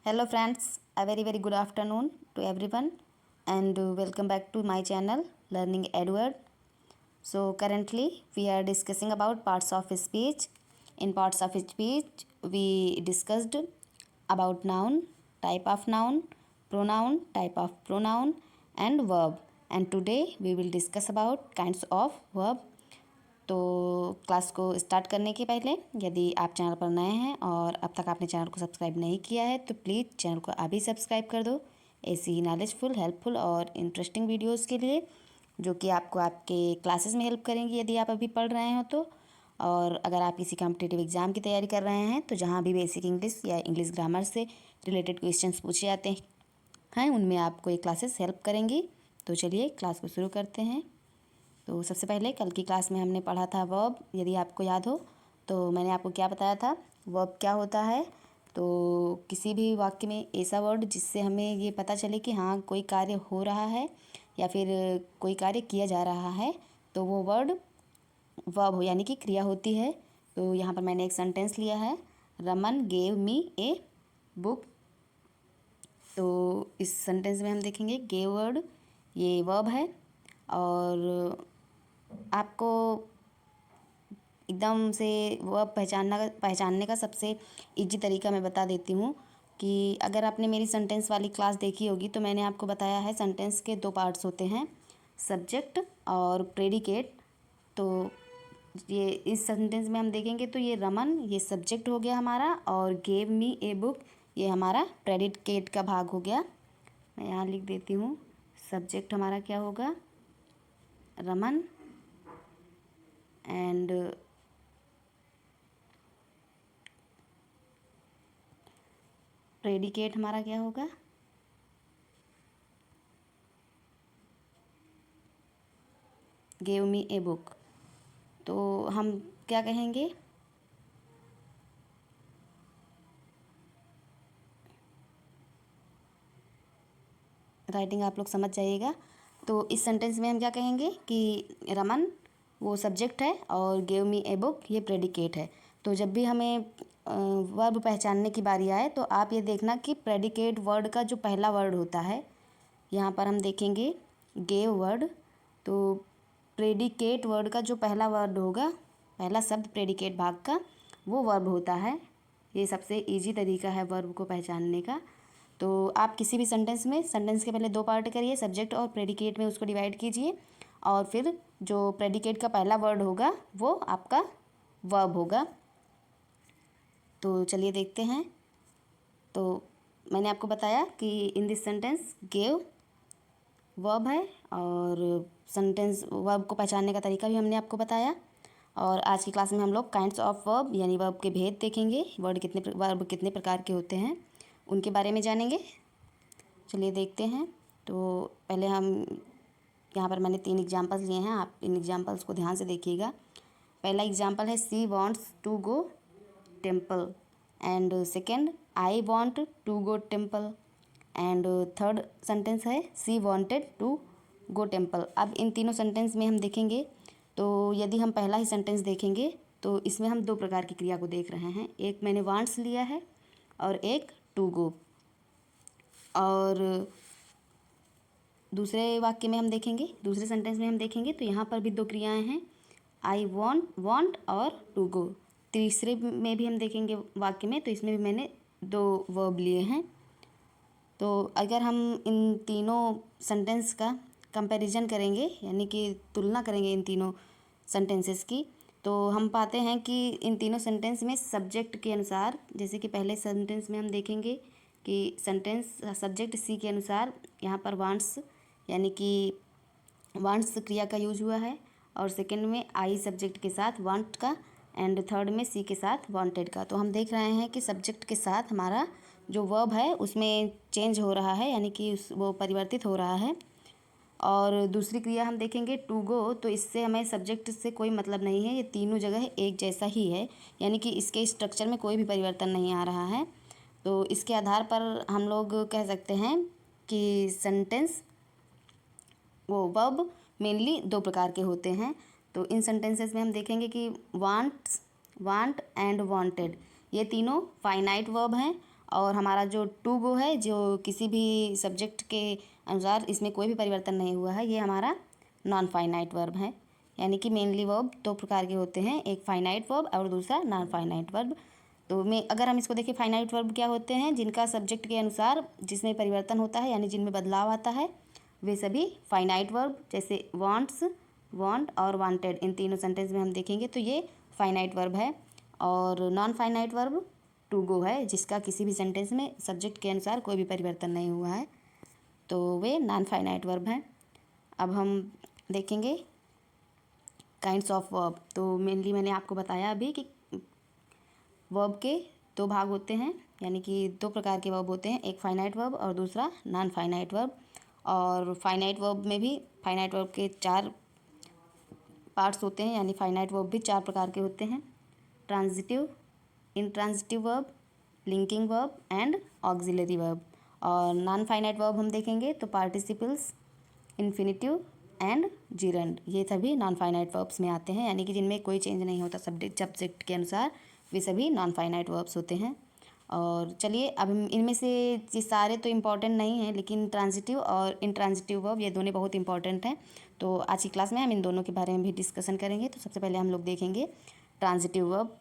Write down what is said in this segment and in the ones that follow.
Hello friends, a very good afternoon to everyone and welcome back to my channel Learning Edward. So currently we are discussing about parts of speech. In parts of speech we discussed about noun, type of noun, pronoun, type of pronoun and verb. And today we will discuss about kinds of verb. तो class को start करने के पहले यदि आप channel पर नए हैं और अब तक आपने चैनल को सब्सक्राइब नहीं किया है तो प्लीज़ चैनल को अभी सब्सक्राइब कर दो ऐसी ही नॉलेजफुल हेल्पफुल और इंटरेस्टिंग वीडियोस के लिए जो कि आपको आपके क्लासेस में हेल्प करेंगी यदि आप अभी पढ़ रहे हो तो। और अगर आप किसी कॉम्पिटिटिव एग्ज़ाम की तैयारी कर रहे हैं तो जहाँ भी बेसिक इंग्लिश या इंग्लिश ग्रामर से रिलेटेड क्वेश्चंस पूछे जाते हैं उनमें आपको ये क्लासेस हेल्प करेंगी। तो चलिए क्लास को शुरू करते हैं। तो सबसे पहले कल की क्लास में हमने पढ़ा था वर्ब, यदि आपको याद हो तो मैंने आपको क्या बताया था, वर्ब क्या होता है। तो किसी भी वाक्य में ऐसा वर्ड जिससे हमें ये पता चले कि हाँ कोई कार्य हो रहा है या फिर कोई कार्य किया जा रहा है तो वो वर्ड वर्ब हो यानी कि क्रिया होती है। तो यहाँ पर मैंने एक सेंटेंस लिया है, Raman gave me a book. तो इस सेंटेंस में हम देखेंगे गेव वर्ड ये वर्ब है और आपको एकदम से वर्ब पहचानने का सबसे इजी तरीका मैं बता देती हूँ कि अगर आपने मेरी सेंटेंस वाली क्लास देखी होगी तो मैंने आपको बताया है सेंटेंस के दो पार्ट्स होते हैं, सब्जेक्ट और प्रेडिकेट। तो ये इस सेंटेंस में हम देखेंगे तो ये रमन ये सब्जेक्ट हो गया हमारा और गेव मी ए बुक ये हमारा प्रेडिकेट का भाग हो गया। मैं यहाँ लिख देती हूँ, सब्जेक्ट हमारा क्या होगा, रमन एंड प्रेडिकेट हमारा क्या होगा, गेव मी ए बुक। तो हम क्या कहेंगे, राइटिंग आप लोग समझ जाइएगा। तो इस सेंटेंस में हम क्या कहेंगे कि रमन वो सब्जेक्ट है और गेव मी ए बुक ये प्रेडिकेट है। तो जब भी हमें वर्ब पहचानने की बारी आए तो आप ये देखना कि प्रेडिकेट वर्ड का जो पहला वर्ड होता है, यहाँ पर हम देखेंगे गेव वर्ड, तो प्रेडिकेट वर्ड का जो पहला वर्ड होगा, पहला शब्द प्रेडिकेट भाग का वो वर्ब होता है। ये सबसे इजी तरीका है वर्ब को पहचानने का। तो आप किसी भी सेंटेंस में सेंटेंस के पहले दो पार्ट करिए, सब्जेक्ट और प्रेडिकेट में उसको डिवाइड कीजिए और फिर जो प्रेडिकेट का पहला वर्ड होगा वो आपका वर्ब होगा। तो चलिए देखते हैं। तो मैंने आपको बताया कि in this sentence gave verb है और सेंटेंस वर्ब को पहचानने का तरीका भी हमने आपको बताया। और आज की क्लास में हम लोग काइंड्स ऑफ वर्ब यानी वर्ब के भेद देखेंगे, वर्ब कितने प्रकार के होते हैं उनके बारे में जानेंगे। चलिए देखते हैं। तो पहले हम यहाँ पर मैंने 3 एग्जांपल्स लिए हैं, आप इन एग्जांपल्स को ध्यान से देखिएगा। पहला एग्जांपल है she wants to go temple and second I want to go temple and third sentence है she wanted to go temple. अब इन तीनों सेंटेंस में हम देखेंगे तो यदि हम पहला ही सेंटेंस देखेंगे तो इसमें हम दो प्रकार की क्रिया को देख रहे हैं, एक मैंने वांट्स लिया है और एक टू गो। और दूसरे वाक्य में हम देखेंगे, दूसरे सेंटेंस में हम देखेंगे तो यहाँ पर भी दो क्रियाएं हैं, आई वॉन्ट और टू गो। तीसरे में भी हम देखेंगे वाक्य में तो इसमें भी मैंने दो वर्ब लिए हैं। तो अगर हम इन तीनों सेंटेंस का कंपैरिजन करेंगे यानी कि तुलना करेंगे इन तीनों सेंटेंसेस की, तो हम पाते हैं कि इन तीनों सेंटेंस में सब्जेक्ट के अनुसार, जैसे कि पहले सेंटेंस में हम देखेंगे कि सेंटेंस सब्जेक्ट सी के अनुसार यहाँ पर वांट्स यानी कि वांट्स क्रिया का यूज हुआ है और सेकंड में आई सब्जेक्ट के साथ वांट का एंड थर्ड में सी के साथ वांटेड का। तो हम देख रहे हैं कि सब्जेक्ट के साथ हमारा जो वर्ब है उसमें चेंज हो रहा है यानी कि वो परिवर्तित हो रहा है। और दूसरी क्रिया हम देखेंगे टू गो, तो इससे हमें सब्जेक्ट से कोई मतलब नहीं है, ये तीनों जगह एक जैसा ही है यानी कि इसके स्ट्रक्चर में कोई भी परिवर्तन नहीं आ रहा है। तो इसके आधार पर हम लोग कह सकते हैं कि सेंटेंस वो वर्ब मेनली दो प्रकार के होते हैं। तो इन सेंटेंसेस में हम देखेंगे कि वांट एंड वांटेड ये तीनों फाइनाइट वर्ब हैं और हमारा जो टू गो है, जो किसी भी सब्जेक्ट के अनुसार इसमें कोई भी परिवर्तन नहीं हुआ है, ये हमारा नॉन फाइनाइट वर्ब है। यानी कि मेनली वर्ब दो प्रकार के होते हैं, एक फाइनाइट वर्ब और दूसरा नॉन फाइनाइट वर्ब। तो मैं अगर हम इसको देखें, फाइनाइट वर्ब क्या होते हैं, जिनका सब्जेक्ट के अनुसार जिसमें परिवर्तन होता है, यानी जिनमें बदलाव आता है, वे सभी फाइनाइट वर्ब। जैसे वांट्स, वांट और वांटेड, इन तीनों सेंटेंस में हम देखेंगे तो ये फाइनाइट वर्ब है। और non finite verb to go है, जिसका किसी भी सेंटेंस में सब्जेक्ट के अनुसार कोई भी परिवर्तन नहीं हुआ है, तो वे नॉन फाइनाइट वर्ब हैं। अब हम देखेंगे काइंड्स ऑफ वर्ब। तो मेनली मैंने आपको बताया अभी कि वर्ब के दो भाग होते हैं, यानी कि दो प्रकार के वर्ब होते हैं, एक फाइनाइट वर्ब और दूसरा नॉन फाइनाइट वर्ब। और फाइनाइट वर्ब में भी फाइनाइट वर्ब के 4 पार्ट्स होते हैं, यानी फाइनाइट वर्ब भी 4 प्रकार के होते हैं, transitive, intransitive verb, linking verb and auxiliary verb. और नॉन फाइनाइट वर्ब हम देखेंगे तो पार्टिसिपल्स, इन्फिनिटिव एंड जिरंड, ये सभी नॉन फाइनाइट वर्ब्स में आते हैं, यानी कि जिनमें कोई चेंज नहीं होता सब्जेक्ट के अनुसार, वे सभी नॉन फाइनाइट वर्ब्स होते हैं। और चलिए अब हम इनमें से ये सारे तो इम्पॉर्टेंट नहीं हैं, लेकिन ट्रांजिटिव और इंट्रांजिटिव वर्ब ये दोनों बहुत इंपॉर्टेंट हैं। तो आज की क्लास में हम इन दोनों के बारे में भी डिस्कशन करेंगे। तो सबसे पहले हम लोग देखेंगे ट्रांजिटिव वर्ब।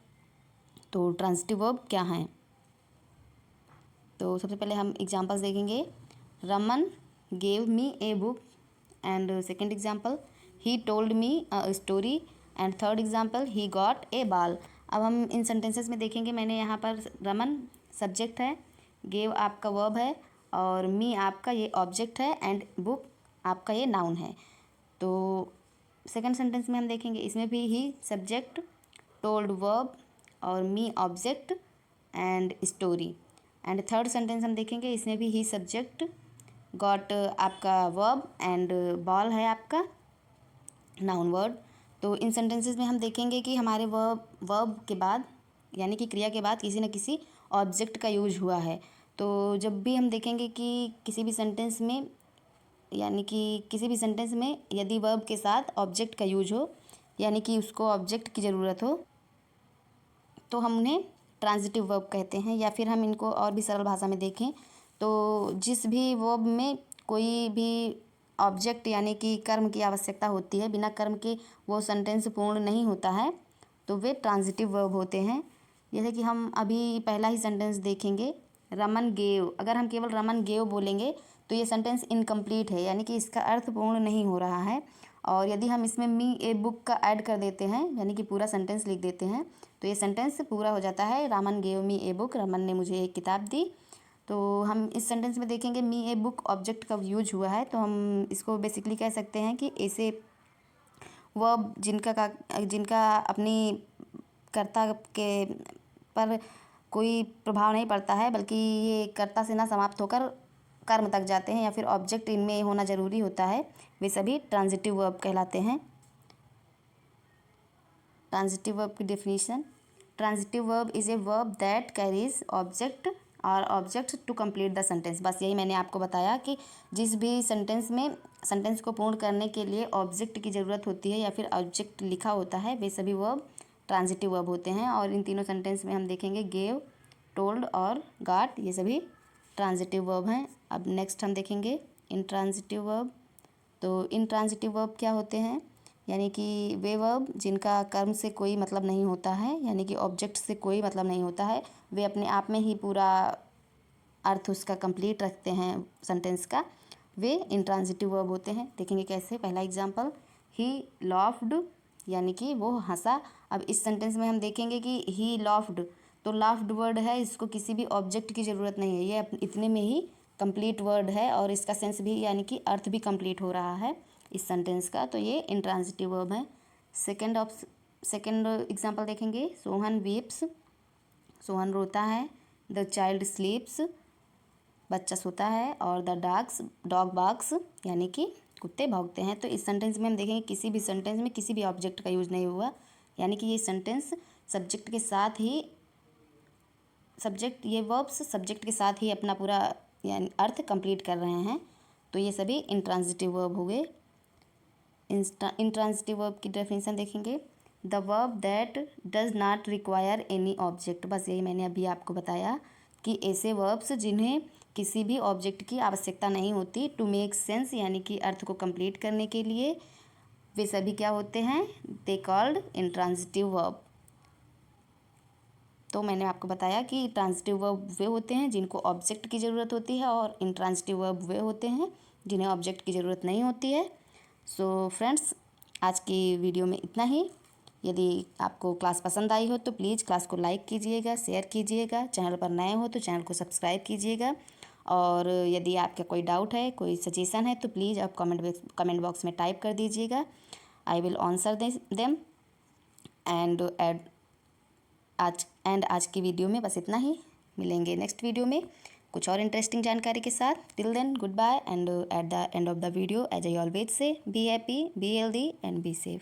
तो ट्रांजिटिव वर्ब क्या हैं, तो सबसे पहले हम एग्जांपल्स देखेंगे। Raman gave me a book and second example he told me a story and third example he got a ball. अब हम इन सेंटेंसेस में देखेंगे, मैंने यहाँ पर रमन सब्जेक्ट है, गेव आपका वर्ब है और मी आपका ये ऑब्जेक्ट है एंड बुक आपका ये नाउन है। तो सेकंड सेंटेंस में हम देखेंगे, इसमें भी ही सब्जेक्ट, टोल्ड वर्ब और me object and story. And third sentence हम देखेंगे, इसमें भी ही सब्जेक्ट, गॉट आपका वर्ब एंड बॉल है आपका नाउन वर्ड। तो इन सेंटेंसेस में हम देखेंगे कि हमारे वर्ब के बाद, यानी कि क्रिया के बाद किसी न किसी ऑब्जेक्ट का यूज हुआ है। तो जब भी हम देखेंगे कि किसी भी सेंटेंस में, यानी कि किसी भी सेंटेंस में यदि वर्ब के साथ ऑब्जेक्ट का यूज हो, यानी कि उसको ऑब्जेक्ट की ज़रूरत हो, तो हम उन्हें ट्रांजिटिव वर्ब कहते हैं। या फिर हम इनको और भी सरल भाषा में देखें तो जिस भी वर्ब में कोई भी ऑब्जेक्ट यानी कि कर्म की आवश्यकता होती है, बिना कर्म के वो सेंटेंस पूर्ण नहीं होता है, तो वे ट्रांजिटिव वर्ब होते हैं। जैसे कि हम अभी पहला ही सेंटेंस देखेंगे, रमन गेव। अगर हम केवल रमन गेव बोलेंगे तो ये सेंटेंस इनकम्प्लीट है, यानी कि इसका अर्थ पूर्ण नहीं हो रहा है। और यदि हम इसमें मी ए बुक का ऐड कर देते हैं, यानी कि पूरा सेंटेंस लिख देते हैं, तो ये सेंटेंस पूरा हो जाता है, Raman gave me a book, Raman ने मुझे एक किताब दी। तो हम इस सेंटेंस में देखेंगे मी ए बुक ऑब्जेक्ट का यूज हुआ है, तो हम इसको बेसिकली कह सकते हैं कि ऐसे वर्ब जिनका अपनी कर्ता के पर कोई प्रभाव नहीं पड़ता है, बल्कि ये कर्ता से ना समाप्त होकर कर्म तक जाते हैं, या फिर ऑब्जेक्ट इनमें होना ज़रूरी होता है, वे सभी ट्रांजिटिव वर्ब कहलाते हैं। ट्रांजिटिव वर्ब की definition, transitive verb is a verb that carries object और object to complete the sentence. बस यही मैंने आपको बताया कि जिस भी सेंटेंस में सेंटेंस को पूर्ण करने के लिए ऑब्जेक्ट की ज़रूरत होती है या फिर ऑब्जेक्ट लिखा होता है, वे सभी वर्ब ट्रांजिटिव वर्ब होते हैं। और इन तीनों सेंटेंस में हम देखेंगे गेव, टोल्ड और गॉट, ये सभी ट्रांजिटिव वर्ब हैं। अब नेक्स्ट हम देखेंगे इंट्रांजिटिव वर्ब। तो इंट्रांजिटिव वर्ब क्या होते हैं, यानी कि वे वर्ब जिनका कर्म से कोई मतलब नहीं होता है, यानी कि ऑब्जेक्ट से कोई मतलब नहीं होता है, वे अपने आप में ही पूरा अर्थ उसका कंप्लीट रखते हैं सेंटेंस का, वे इंट्रांजिटिव वर्ब होते हैं। देखेंगे कैसे, पहला एग्जांपल, ही लॉफ्ड, यानी कि वो हंसा। अब इस सेंटेंस में हम देखेंगे कि ही लॉफ्ड, तो लॉफ्ड वर्ड है, इसको किसी भी ऑब्जेक्ट की ज़रूरत नहीं है, ये इतने में ही कंप्लीट वर्ड है और इसका सेंस भी, यानी कि अर्थ भी कंप्लीट हो रहा है इस सेंटेंस का, तो ये इंट्रांजिटिव वर्ब है। सेकंड एग्जांपल देखेंगे, सोहन वीप्स, सोहन रोता है, द चाइल्ड स्लीप्स, बच्चा सोता है, और द डॉग बार्क्स, यानी कि कुत्ते भौंकते हैं। तो इस सेंटेंस में हम देखेंगे किसी भी सेंटेंस में किसी भी ऑब्जेक्ट का यूज़ नहीं हुआ, यानी कि ये सेंटेंस सब्जेक्ट के साथ ही ये वर्ब्स सब्जेक्ट के साथ ही अपना पूरा यानी अर्थ कंप्लीट कर रहे हैं, तो ये सभी इंट्रांजिटिव वर्ब हो गए। इंट्रांजिटिव वर्ब की डेफिनेशन देखेंगे, the verb that does not require any object. बस यही मैंने अभी आपको बताया कि ऐसे वर्ब्स जिन्हें किसी भी ऑब्जेक्ट की आवश्यकता नहीं होती टू मेक सेंस, यानी कि अर्थ को कंप्लीट करने के लिए, वे सभी क्या होते हैं, दे कॉल्ड इंट्रांजिटिव वर्ब। तो मैंने आपको बताया कि ट्रांजिटिव वर्ब वे होते हैं जिनको ऑब्जेक्ट की ज़रूरत होती है और इंट्रांजिटिव वर्ब वे होते हैं जिन्हें ऑब्जेक्ट की ज़रूरत नहीं होती है। सो फ्रेंड्स, आज की वीडियो में इतना ही। यदि आपको क्लास पसंद आई हो तो प्लीज़ क्लास को लाइक कीजिएगा, शेयर कीजिएगा, चैनल पर नए हो तो चैनल को सब्सक्राइब कीजिएगा। और यदि आपका कोई डाउट है, कोई सजेशन है तो प्लीज़ आप कमेंट बॉक्स में टाइप कर दीजिएगा। I will answer them. आज की वीडियो में बस इतना ही। मिलेंगे नेक्स्ट वीडियो में कुछ और इंटरेस्टिंग जानकारी के साथ। Till then, goodbye, and at the end of the video, as I always say, be happy, be healthy and be safe.